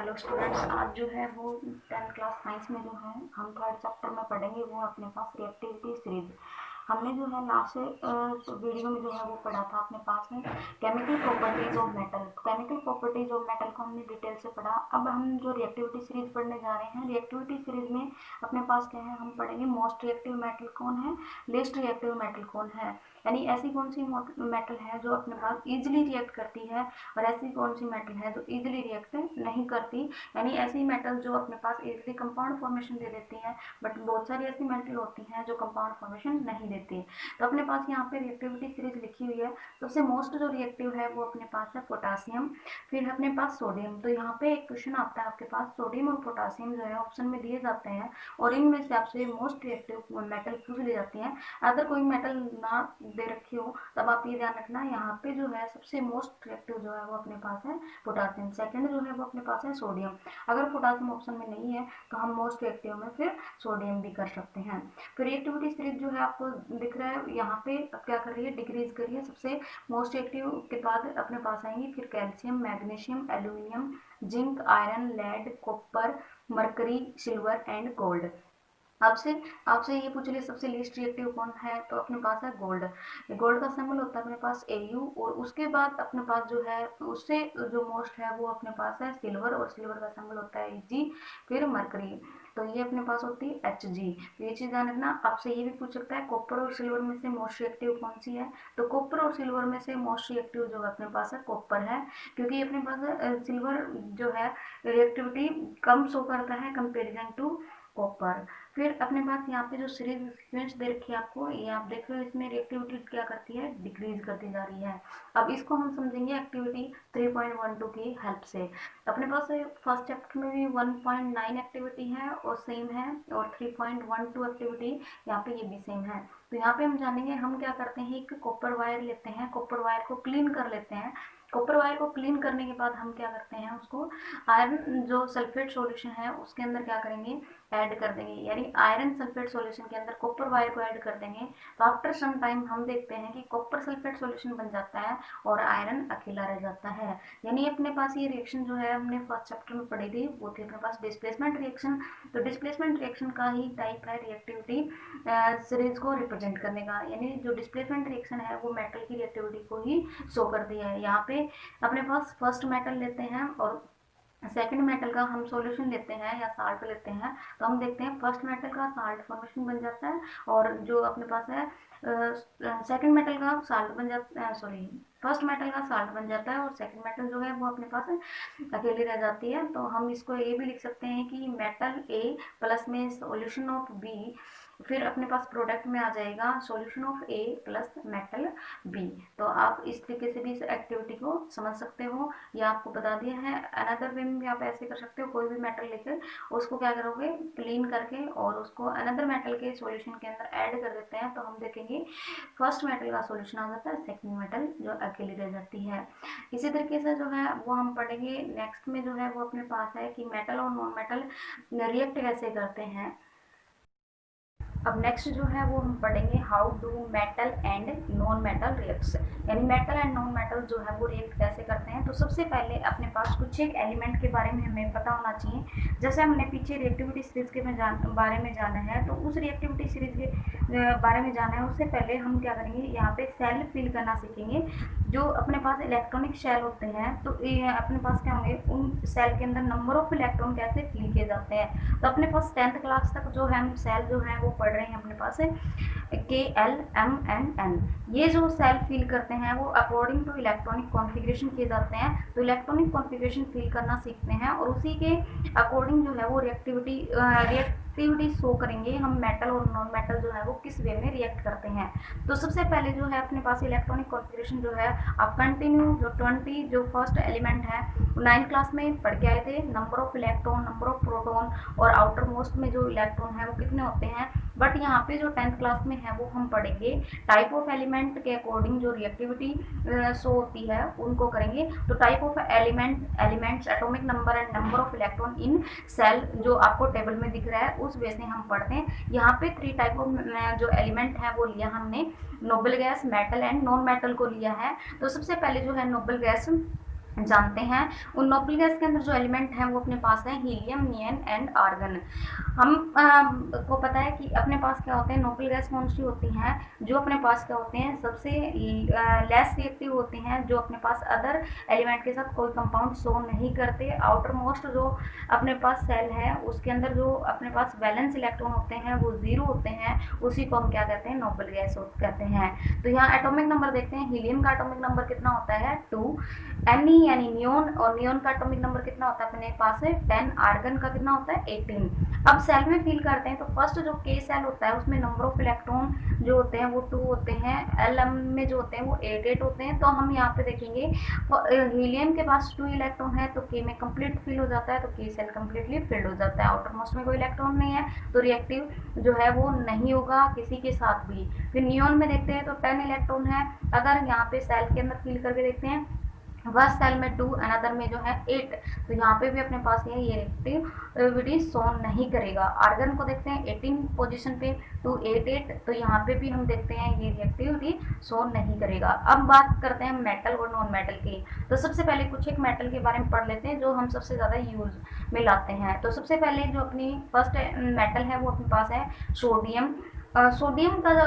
Hello students, आज जो है वो 10th क्लास साइंस में जो है हम थर्ड चैप्टर में पढ़ेंगे वो अपने पास रिएक्टिविटी सीरीज। हमने जो है लास्ट वीडियो में जो है वो पढ़ा था अपने पास में chemical properties of metal. Chemical properties of metal को हमने डिटेल से पढ़ा। अब हम जो रिएक्टिविटी सीरीज पढ़ने जा रहे हैं, रिएक्टिविटी सीरीज में अपने पास क्या है, हम पढ़ेंगे मोस्ट रिएक्टिव मेटल कौन है, लिस्ट रिएक्टिव मेटल कौन है, यानी ऐसी कौन सी मेटल है जो अपने पास इजिली रिएक्ट करती है और ऐसी कौन सी मेटल है जो इजिली रिएक्ट नहीं करती, यानी ऐसी मेटल जो अपने पास इजिली कंपाउंड फॉर्मेशन दे देती है, बट बहुत सारी ऐसी मेटल होती हैं जो कंपाउंड फॉर्मेशन नहीं देती। तो अपने पास यहाँ पे रिएक्टिविटी सीरीज लिखी हुई है। सबसे मोस्ट जो रिएक्टिव है वो अपने पास है पोटासियम, फिर अपने पास सोडियम। तो यहाँ पे एक क्वेश्चन आता है आपके पास, सोडियम और पोटासियम जो है ऑप्शन में दिए जाते हैं और इनमें से आपसे मोस्ट रिएक्टिव मेटल पूछ ली जाती है। अगर कोई मेटल ना दे रखी हो तब आप ये ध्यान रखना, यहाँ पे जो है सबसे मोस्ट रिएक्टिव जो है वो अपने पास है पोटासियम, सेकंड जो है वो अपने पास है सोडियम। अगर पोटासियम ऑप्शन में नहीं है तो हम मोस्ट रिएक्टिव में फिर सोडियम भी कर सकते हैं। फिर रिएक्टिविटी सीरीज जो है आपको दिख रहा है यहाँ पे क्या कर रही है, डिक्रीज कर रही है। सबसे मोस्ट रिएक्टिव के बाद अपने पास आएंगी फिर calcium, magnesium, aluminium, zinc, iron, lead, copper, mercury, silver and gold. आपसे आपसे ये पूछ लिया सबसे लीस्ट रिएक्टिव कौन है, तो अपने पास है गोल्ड। गोल्ड का सिंबल होता है अपने पास AU, और उसके बाद अपने पास जो है उससे जो मोस्ट है वो अपने पास है सिल्वर, और सिल्वर का सिंबल होता है Ag, फिर मरकरी, तो ये अपने पास होती है Hg। तो ये चीज़ ध्यान रखना। आपसे ये भी पूछ सकता है कॉपर और सिल्वर में से मोस्ट रिएक्टिव कौन सी है, तो कॉपर और सिल्वर में से मोस्ट रिएक्टिव जो है अपने पास है कॉपर है, क्योंकि अपने पास सिल्वर जो है रिएक्टिविटी कम शो करता है कंपेरिजन टू कॉपर। फिर अपने पास यहाँ पे जो सीरीज सीक्वेंस दे रखी है आपको, ये आप देख रहे हो, इसमें रिएक्टिविटी क्या करती है, डिक्रीज करती जा रही है। अब इसको हम समझेंगे एक्टिविटी 3.12 की हेल्प से। अपने पास फर्स्ट चैप्टर में भी 1.9 एक्टिविटी है और सेम है, और 3.12 एक्टिविटी यहाँ पे ये भी सेम है। तो यहाँ पे हम जानेंगे, हम क्या करते हैं, एक कॉपर वायर लेते हैं, कॉपर वायर को क्लीन कर लेते हैं। कॉपर वायर को क्लीन करने के बाद हम क्या करते हैं, उसको आयरन जो सल्फेट सॉल्यूशन है उसके अंदर क्या करेंगे, ऐड कर देंगे, यानी आयरन सल्फेट सॉल्यूशन के अंदर कॉपर वायर को ऐड कर देंगे। तो आफ्टर सम टाइम हम देखते हैं कि कॉपर सल्फेट सॉल्यूशन बन जाता है और आयरन अकेला रह जाता है। यानी अपने पास ये रिएक्शन जो है हमने फर्स्ट चैप्टर में पढ़ी थी वो थी अपने पास डिस्प्लेसमेंट रिएक्शन। तो डिस्प्लेसमेंट रिएक्शन का ही टाइप है रिएक्टिविटी सीरीज को रिप्रेजेंट करने का, यानी जो डिस्प्लेसमेंट रिएक्शन है वो मेटल की रिएक्टिविटी को ही शो करती है। यहाँ पे अपने पास फर्स्ट मेटल लेते हैं और सेकंड मेटल का हम सॉल्यूशन लेते हैं या साल्ट लेते हैं, तो हम देखते हैं फर्स्ट मेटल का साल्ट फॉर्मेशन बन जाता है, और जो अपने पास है सेकंड मेटल का साल्ट बन जाता है, सॉरी फर्स्ट मेटल का साल्ट बन जाता है, और सेकंड मेटल जो है वो अपने पास अकेली रह जाती है। तो हम इसको ये भी लिख सकते हैं कि मेटल A प्लस में सॉल्यूशन ऑफ B, फिर अपने पास प्रोडक्ट में आ जाएगा solution of A plus metal B। तो आप इस तरीके से भी इस एक्टिविटी को समझ सकते हो, या आपको बता दिया है। अनदर वे में भी आप ऐसे कर सकते हो, कोई भी मेटल लेकर उसको क्या करोगे, क्लीन करके और उसको अनदर मेटल के सॉल्यूशन के अंदर ऐड कर देते हैं, तो हम देखेंगे फर्स्ट मेटल का सॉल्यूशन आ जाता है, सेकंड मेटल जो अकेली रह जाती है। इसी तरीके से जो है वो हम पढ़ेंगे नेक्स्ट में, जो है वो अपने पास है कि मेटल और नॉन मेटल रिएक्ट कैसे करते हैं। अब नेक्स्ट जो है वो हम पढ़ेंगे how do metal and non metal reacts, यानी मेटल एंड नॉन मेटल जो है वो रिएक्ट कैसे करते हैं। तो सबसे पहले अपने पास कुछ एक एलिमेंट के बारे में हमें पता होना चाहिए। जैसे हमने पीछे रिएक्टिविटी सीरीज के बारे में जाना है, तो उस रिएक्टिविटी सीरीज के बारे में जाना है, उससे पहले हम क्या करेंगे, यहाँ पे सेल फिल करना सीखेंगे। जो अपने पास इलेक्ट्रॉनिक शेल होते हैं, तो ये अपने पास क्या होंगे, उन सेल के अंदर नंबर ऑफ इलेक्ट्रॉन कैसे फिल किए जाते हैं। तो अपने पास 10th क्लास तक जो है हम सेल जो है वो पढ़ रहे हैं, अपने पास है KLMNN। ये जो सेल फिल करते हैं वो अकॉर्डिंग टू इलेक्ट्रॉनिक कॉन्फ़िगरेशन किए जाते हैं। तो इलेक्ट्रॉनिक कॉन्फ़िगरेशन फिल करना सीखते हैं और उसी के अकॉर्डिंग जो है वो रिएक्टिविटी शो करेंगे हम, मेटल और नॉन मेटल जो है वो किस वे में रिएक्ट करते हैं। तो सबसे पहले जो है अपने पास इलेक्ट्रॉनिक कॉन्फ़िगरेशन जो है आप कंटिन्यू जो 20 जो फर्स्ट एलिमेंट है 9th क्लास में पढ़ के आए थे, number of electron, number of proton और आउटर मोस्ट में जो इलेक्ट्रॉन है वो कितने होते हैं। बट यहाँ पे जो 10th क्लास में है वो हम पढ़ेंगे टाइप ऑफ एलिमेंट के अकॉर्डिंग जो रिएक्टिविटी शो होती है उनको करेंगे। तो type of elements, atomic number and number of electron in shell जो आपको टेबल में दिख रहा है उस वे से हम पढ़ते हैं। यहाँ पे 3 टाइप ऑफ जो एलिमेंट है वो लिया हमने, noble gas, metal and non metal को लिया है। तो सबसे पहले जो है नोबल गैस जानते हैं। उन नोबल गैस के अंदर जो एलिमेंट हैं वो अपने पास है हीलियम, नियन एंड आर्गन। हम को पता है कि अपने पास क्या होते हैं, नोबल गैस कौन सी होती हैं, जो अपने पास क्या होते हैं, सबसे लेस रिएक्टिव होती हैं, जो अपने पास अदर एलिमेंट के साथ कोई कंपाउंड शो नहीं करते। आउटर मोस्ट जो अपने पास सेल है उसके अंदर जो अपने पास वैलेंस इलेक्ट्रॉन होते हैं वो 0 होते हैं, उसी को हम क्या कहते हैं, नोबल गैस कहते हैं। तो यहाँ एटॉमिक नंबर देखते हैं, हीलियम का एटॉमिक नंबर कितना होता है 2, एनी यानी नियोन, और नियोन का एटॉमिक नंबर कितना होता है अपने पास है 10, आर्गन का कितना होता है 18। अब सेल में फील करते हैं तो फर्स्ट जो के सेल होता है उसमें नंबर ऑफ इलेक्ट्रॉन जो होते हैं वो 2 होते हैं, एल में जो होते हैं वो 8 होते हैं। तो हम यहाँ पे देखेंगे हीलियम के पास 2 इलेक्ट्रॉन है तो के में कंप्लीट फिल हो जाता है, तो के सेल कंप्लीटली फिल्ड हो जाता है। आउटर मोस्ट में कोई इलेक्ट्रॉन नहीं है तो रिएक्टिव जो है वो नहीं होगा किसी के साथ भी। फिर नियोन में देखते हैं तो 10 इलेक्ट्रॉन है, अगर यहाँ पे सेल के अंदर फिल करके देखते हैं, फर्स्ट सेल में 2, अनदर में जो है 8, तो यहाँ पे भी अपने पास ये रिएक्टिविटी शोन नहीं करेगा। आर्गन को देखते हैं 18 पोजीशन पे 288, तो यहाँ पे भी हम देखते हैं ये रिएक्टिविटी शोन नहीं करेगा। अब बात करते हैं मेटल और नॉन मेटल की। तो सबसे पहले कुछ एक मेटल के बारे में पढ़ लेते हैं जो हम सबसे ज़्यादा यूज में लाते हैं। तो सबसे पहले जो अपनी फर्स्ट मेटल है वो अपने पास है सोडियम। सोडियम का जो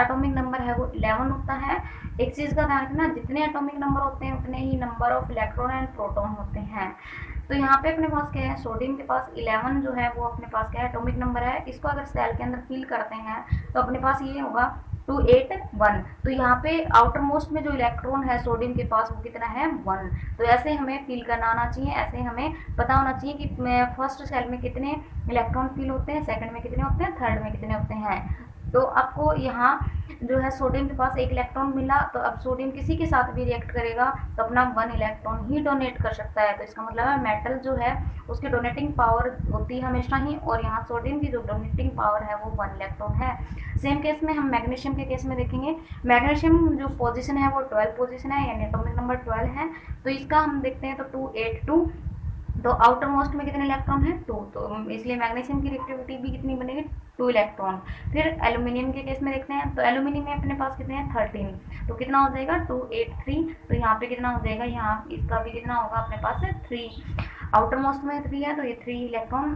एटॉमिक नंबर है वो 11 होता है। एक चीज़ का ध्यान रखना, जितने एटॉमिक नंबर होते हैं उतने ही number of electron and proton होते हैं। तो यहाँ पे अपने पास क्या है, सोडियम के पास 11 जो है वो अपने पास क्या है एटॉमिक नंबर है। इसको अगर सेल के अंदर फिल करते हैं तो अपने पास ये होगा 281। तो यहाँ पे आउटर मोस्ट में जो इलेक्ट्रॉन है सोडियम के पास वो कितना है 1। तो ऐसे हमें फील करना आना चाहिए, ऐसे हमें पता होना चाहिए कि फर्स्ट सेल में कितने इलेक्ट्रॉन फील होते हैं, सेकंड में कितने होते हैं, थर्ड में कितने होते हैं। तो आपको यहाँ जो है सोडियम के पास 1 इलेक्ट्रॉन मिला, तो अब सोडियम किसी के साथ भी रिएक्ट करेगा तो अपना 1 इलेक्ट्रॉन ही डोनेट कर सकता है। तो इसका मतलब है मेटल जो है उसकी डोनेटिंग पावर होती है हमेशा ही, और यहाँ सोडियम की जो डोनेटिंग पावर है वो 1 इलेक्ट्रॉन है। सेम केस में हम मैग्नीशियम के केस में देखेंगे, मैग्नीशियम जो पोजीशन है वो 12 पोजीशन है, यानी एटॉमिक नंबर 12 है। तो इसका हम देखते हैं तो 282, तो आउटर मोस्ट में कितने इलेक्ट्रॉन है 2, तो इसलिए मैग्नीशियम की रिएक्टिविटी भी कितनी बनेगी 2 इलेक्ट्रॉन। फिर एल्यूमिनियम के केस में देखते हैं तो एल्यूमिनियम में अपने पास कितने हैं 13, तो कितना हो जाएगा 283। तो यहाँ पे कितना हो जाएगा, यहाँ इसका भी कितना होगा अपने पास है 3। आउटर मोस्ट में 3 है तो ये 3 इलेक्ट्रॉन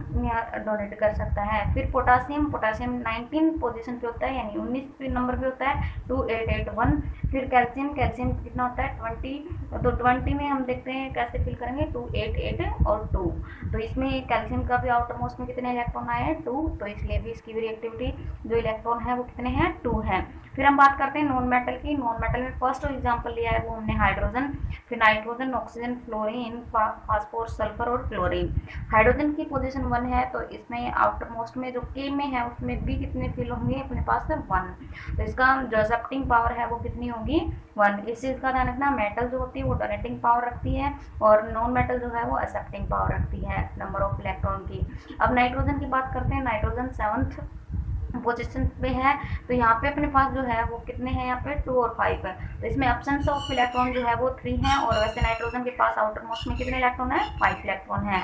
डोनेट कर सकता है। फिर पोटासियम, पोटासियम 19 पोजीशन पे होता है, यानी 19 नंबर पे होता है 2881। फिर कैल्शियम, कैल्शियम कितना होता है 20, तो 20 में हम देखते हैं कैसे फिल करेंगे 288 और 2। तो इसमें कैल्शियम का भी आउटर मोस्ट में कितने इलेक्ट्रॉन आए हैं 2, तो इसलिए भी इसकी भी रिएक्टिविटी जो इलेक्ट्रॉन है वो कितने हैं 2 है। फिर हम बात करते हैं नॉन मेटल की। नॉन मेटल में फर्स्ट एग्जांपल लिया है वो हमने हाइड्रोजन, फिर nitrogen, oxygen, fluorine, phosphorus, sulphur और क्लोरीन। हाइड्रोजन की पोजीशन 1 है, तो इसमें आउटर मोस्ट में जो के में है उसमें भी कितने फिल होंगे अपने पास है 1। तो इसका जो एक्सेप्टिंग पावर है वो कितनी होगी 1। इस चीज़ का ध्यान रखना, मेटल जो होती है वो डोनेटिंग पावर रखती है और नॉन मेटल जो है वो एक्सेप्टिंग पावर रखती है नंबर ऑफ इलेक्ट्रॉन की। अब नाइट्रोजन की बात करते हैं, नाइट्रोजन 7th पोजीशन पे है, तो यहाँ पे अपने पास जो है वो कितने हैं, यहाँ पे 2 और 5 है। तो इसमें एब्सेंस ऑफ इलेक्ट्रॉन जो है वो 3 है, और वैसे नाइट्रोजन के पास आउटर मोस्ट में कितने इलेक्ट्रॉन है 5 इलेक्ट्रॉन है।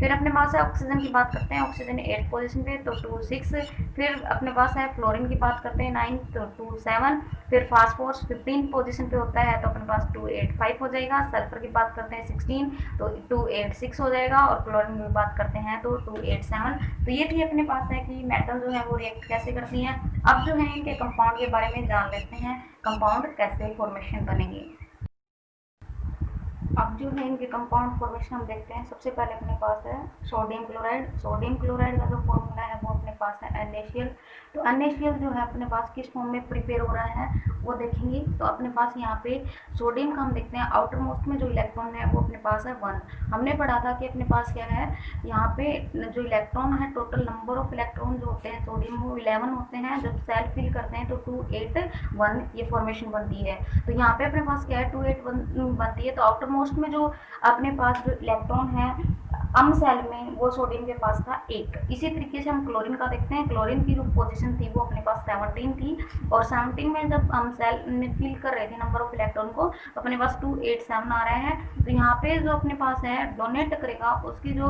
फिर अपने पास है ऑक्सीजन की बात करते हैं, ऑक्सीजन 8 पोजीशन पे तो 2 6। फिर अपने पास है फ्लोरीन की बात करते हैं 9 तो 2 7। फिर फास्फोरस 15 पोजीशन पे होता है तो अपने पास 285 हो जाएगा। सल्फर की बात करते हैं 16 तो 286 हो जाएगा, और क्लोरीन की बात करते हैं तो 287। तो ये थी अपने पास है कि मेटल जो है वो रिएक्ट कैसे करती हैं। अब जो है इनके कंपाउंड के बारे में जान लेते हैं, कंपाउंड कैसे फॉर्मेशन बनेंगे। अब जो है इनके कंपाउंड फॉर्मेशन हम देखते हैं। सबसे पहले अपने पास है सोडियम क्लोराइड। सोडियम क्लोराइड का जो फॉर्मूला है वो अपने पास है NaCl। तो NaCl जो है अपने पास किस फॉर्म में प्रिपेयर हो रहा है वो देखेंगे। तो अपने पास यहाँ पे सोडियम का हम देखते हैं आउटर मोस्ट में जो इलेक्ट्रॉन है वो अपने पास है 1। हमने पढ़ा था कि अपने पास क्या है, यहाँ पे जो इलेक्ट्रॉन है टोटल नंबर ऑफ इलेक्ट्रॉन जो होते हैं सोडियम वो 11 होते हैं। जब सेल फिल करते हैं तो 281 ये फॉर्मेशन बनती है। तो यहाँ पे अपने पास क्या है 281 बनती है। तो आउटर मोस्ट में जो अपने पास जो इलेक्ट्रॉन है अम सेल में वो सोडियम के पास था 1। इसी तरीके से हम क्लोरीन का देखते हैं। क्लोरीन की जो पोजीशन थी वो अपने पास 17 थी, और 17 में जब हम सेल में फिल कर रहे थे नंबर ऑफ इलेक्ट्रॉन को तो अपने पास 287 आ रहा है। तो यहाँ पे जो अपने पास है डोनेट करेगा उसकी जो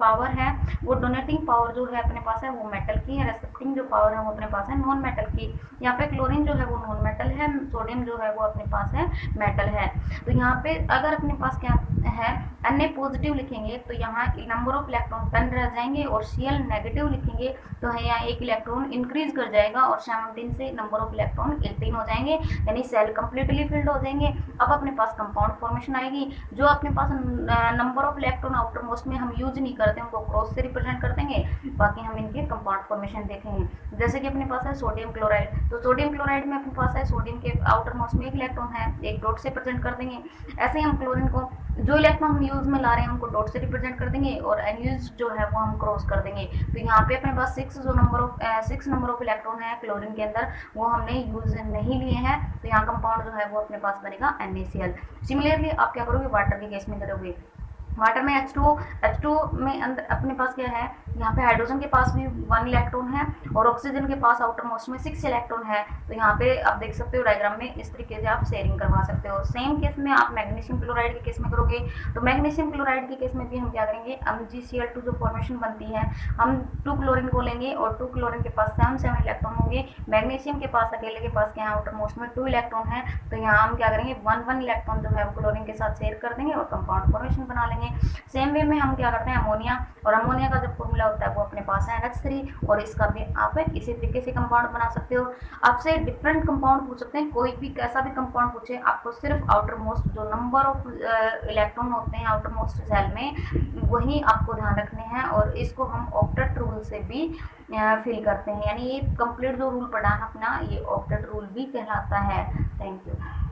पावर है वो डोनेटिंग पावर जो है अपने पास है वो मेटल की है, रेसेप्टिंग जो पावर है वो अपने पास है नॉन मेटल की। यहाँ पे क्लोरीन जो है वो नॉन मेटल है, सोडियम जो है वो अपने पास है मेटल है। तो यहाँ पे अगर अपने पास क्या है Na पॉजिटिव लिखेंगे तो यहाँ नंबर ऑफ इलेक्ट्रॉन 10 रह जाएंगे, और Cl नेगेटिव लिखेंगे तो यहाँ एक इलेक्ट्रॉन इंक्रीज कर जाएगा और 17 से नंबर ऑफ इलेक्ट्रॉन 18 हो जाएंगे, यानी सेल कंप्लीटली फिल्ड हो जाएंगे। अब अपने पास कंपाउंड फॉर्मेशन आएगी। जो अपने पास number of electron outermost में हम यूज नहीं करते उनको क्रॉस से रिप्रेजेंट कर देंगे, बाकी हम इनके कंपाउंड फॉर्मेशन देखेंगे। जैसे कि अपने पास है सोडियम क्लोराइड, तो सोडियम क्लोराइड में अपने पास है सोडियम के आउटर मोस्ट में एक इलेक्ट्रॉन है, एक डॉट से प्रेजेंट कर देंगे। ऐसे ही हम क्लोरीन को जो इलेक्ट्रॉन हम यूज में ला रहे हैं उनको डॉट से रिप्रेजेंट कर देंगे, और अनयूज जो है वो हम क्रॉस कर देंगे। तो यहाँ पे अपने पास 6 नंबर ऑफ इलेक्ट्रॉन है क्लोरीन के अंदर, वो हमने यूज नहीं लिए हैं, तो यहाँ कंपाउंड जो है वो अपने पास बनेगा NaCl। सिमिलरली आप क्या करोगे वाटर के केस में करोगे, वाटर में H2 में अंदर अपने पास क्या है, यहाँ पे हाइड्रोजन के पास भी 1 इलेक्ट्रॉन है और ऑक्सीजन के पास आउटर मोस्ट में 6 इलेक्ट्रॉन है। तो यहाँ पे आप देख सकते हो डायग्राम में इस तरीके से आप शेयरिंग करवा सकते हो। सेम केस में आप मैग्नीशियम क्लोराइड के केस में करोगे, तो मैग्नीशियम क्लोराइड के केस में भी हम क्या करेंगे, MgCl2 जो फॉर्मेशन बनती है, हम 2 क्लोरीन को लेंगे और 2 क्लोरीन के पास 7 इलेक्ट्रॉन होंगे। मैग्नीशियम के पास अकेले के पास क्या है आउटर मोस्ट में 2 इलेक्ट्रॉन है, तो यहाँ हम क्या करेंगे 1 इलेक्ट्रॉन जो है वो क्लोरीन के साथ शेयर कर देंगे और कंपाउंड फॉर्मेशन बना लेंगे। सेम वे में हम क्या करते हैं अमोनिया, और अमोनिया का जो फॉर्मूला होता है वो अपने पास है NH3, और इसका भी आप इसी तरीके से कंपाउंड बना सकते हो। आपसे डिफरेंट कंपाउंड पूछ सकते हैं, कोई भी कैसा भी कंपाउंड पूछे, आपको सिर्फ आउटर मोस्ट जो नंबर ऑफ इलेक्ट्रॉन होते हैं आउटर मोस्ट सेल में वही आपको ध्यान रखने हैं, और इसको हम ऑक्टेट रूल से भी फिल करते हैं, यानी ये कंप्लीट जो रूल पढ़ा है अपना ये ऑक्टेट रूल भी कहलाता है। Thank you.